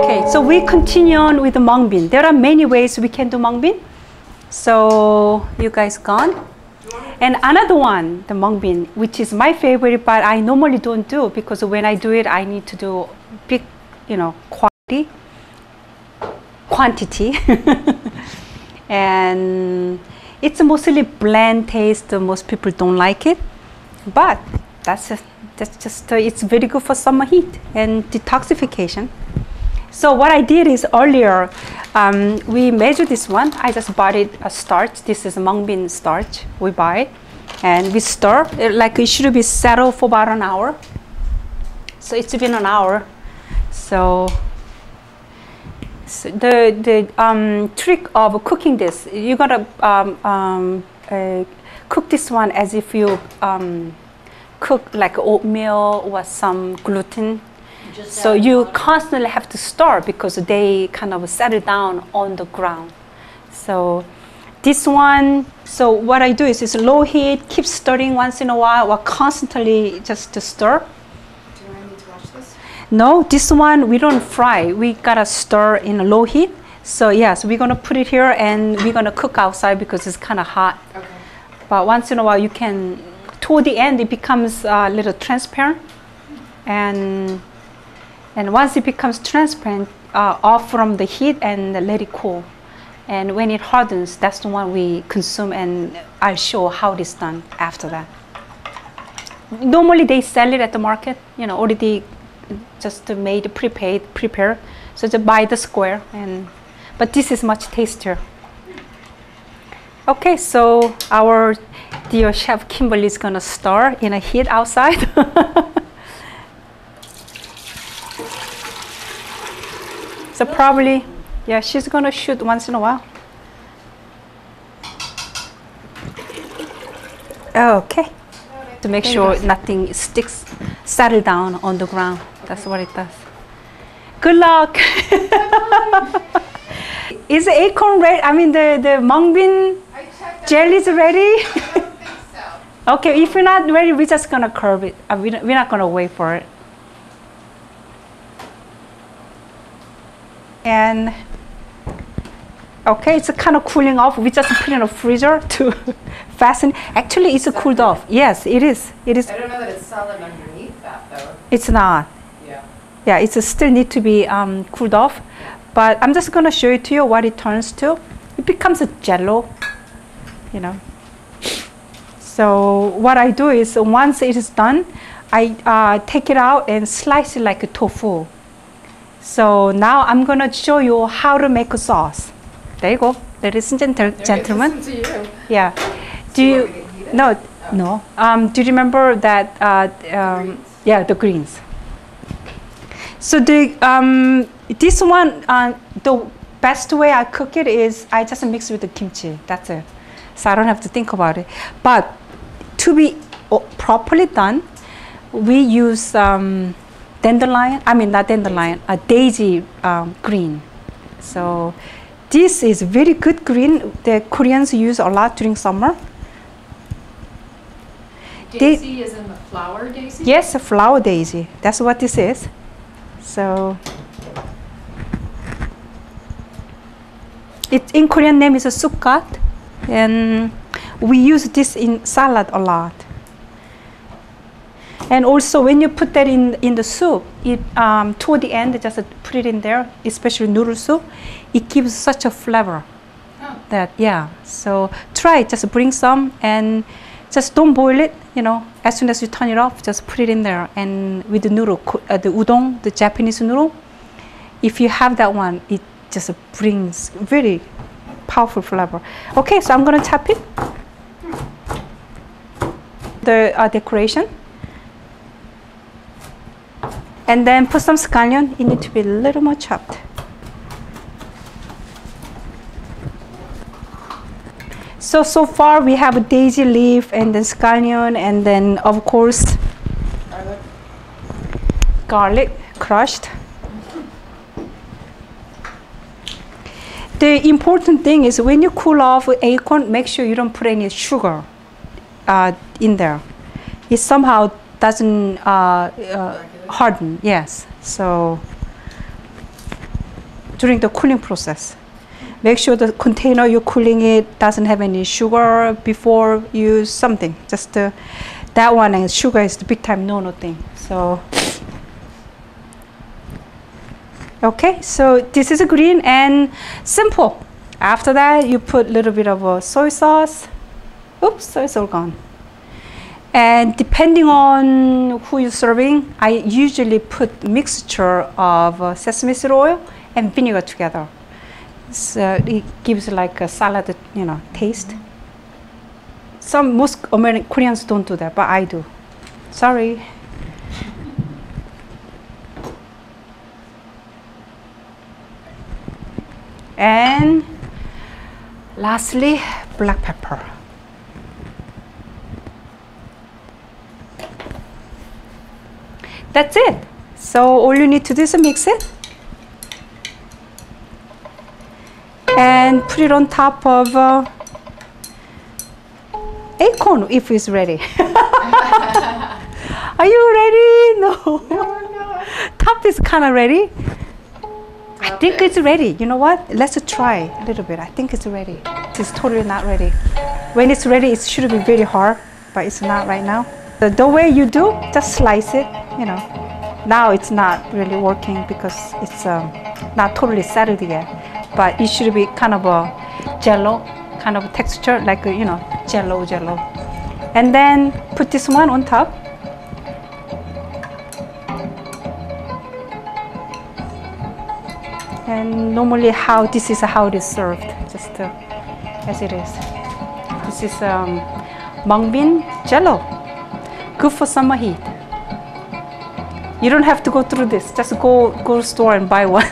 Okay, so we continue on with the mung bean. There are many ways we can do mung bean. So you guys gone? And another one, the mung bean, which is my favorite, but I normally don't do because when I do it, I need to do big, quantity. And it's mostly bland taste. Most people don't like it, but that's just it's very good for summer heat and detoxification. So what I did is earlier, we measured this one. I just bought it a starch. This is mung bean starch. We buy it and we stir it, like it should be settled for about an hour. So it's been an hour. So the trick of cooking this, you gotta cook this one as if you cook like oatmeal or some gluten. So you constantly have to stir because they kind of settle down on the ground. So this one, so what I do is it's low heat, keep stirring once in a while or constantly just to stir. Do I need to watch this? No, this one we don't fry. We gotta stir in a low heat. So yes, we're gonna put it here and we're gonna cook outside because it's kind of hot. Okay. But once in a while you can, toward the end it becomes a little transparent. And once it becomes transparent, off from the heat and let it cool. And when it hardens, that's the one we consume, and I'll show how it is done after that. Normally they sell it at the market, already just made, prepared. So just buy the square, but this is much tastier. Okay, so our dear chef Kimberley is gonna stir in a heat outside. So probably, yeah, she's gonna shoot once in a while. Okay, to make sure nothing sticks, settle down on the ground. That's what it does. Good luck. Is the acorn ready? I mean, the mung bean jelly is ready? I don't think so. Okay, if you're not ready, we're just gonna curve it. We're not gonna wait for it. And okay, it's kind of cooling off. We just put it in a freezer to fasten. Actually, it's cooled off. Yes, it is. It is. I don't know that it's solid underneath that though. It's not. Yeah. Yeah, it's still need to be cooled off. But I'm just gonna show it to you what it turns to. It becomes a jello, So what I do is once it is done, I take it out and slice it like a tofu. So now I'm gonna show you how to make a sauce. There you go, ladies and gentlemen. Listen to you. Yeah. Do you? No. Do you remember that? Yeah, the greens. So this one, the best way I cook it is I just mix with the kimchi. That's it. So I don't have to think about it. But to be properly done, we use dandelion. I mean not dandelion, a daisy green. So this is very good green. The Koreans use a lot during summer. Daisy is in the flower daisy? Yes, a flower daisy. That's what this is. So it in Korean name is a sukkat, and we use this in salad a lot. And also when you put that in the soup, it toward the end, just put it in there, especially noodle soup, it gives such a flavor. Oh. That, yeah. So try it, just bring some and just don't boil it, as soon as you turn it off, just put it in there. And with the noodle, the udon, the Japanese noodle, if you have that one, it just brings very powerful flavor. Okay, so I'm gonna chop it. The decoration. And then put some scallion. It needs to be a little more chopped. So far we have a daisy leaf and then scallion and then of course garlic crushed. The important thing is when you cool off acorn, make sure you don't put any sugar in there. It somehow doesn't harden. Yes. So during the cooling process. Make sure the container you're cooling it doesn't have any sugar before you use something. Just that one, and sugar is the big time no thing. So okay, so this is a green and simple. After that, you put a little bit of soy sauce. Oops, soy sauce all gone. And depending on who you're serving, I usually put mixture of sesame seed oil and vinegar together. So it gives like a salad, you know, taste. Most American Koreans don't do that, but I do. Sorry. And lastly, black pepper. That's it. So all you need to do is mix it and put it on top of acorn if it's ready. Are you ready? No. No. Top is kind of ready. I think it's ready. You know what? Let's try a little bit. I think it's ready. It's totally not ready. When it's ready, it should be very hard, but it's not right now. The way you do, just slice it, you know. Now it's not really working because it's not totally settled yet, but it should be kind of a jello kind of texture, like you know, jello. And then put this one on top. And normally this is how it is served, just as it is. This is mung bean jello, good for summer heat. You don't have to go through this, just go to the store and buy one.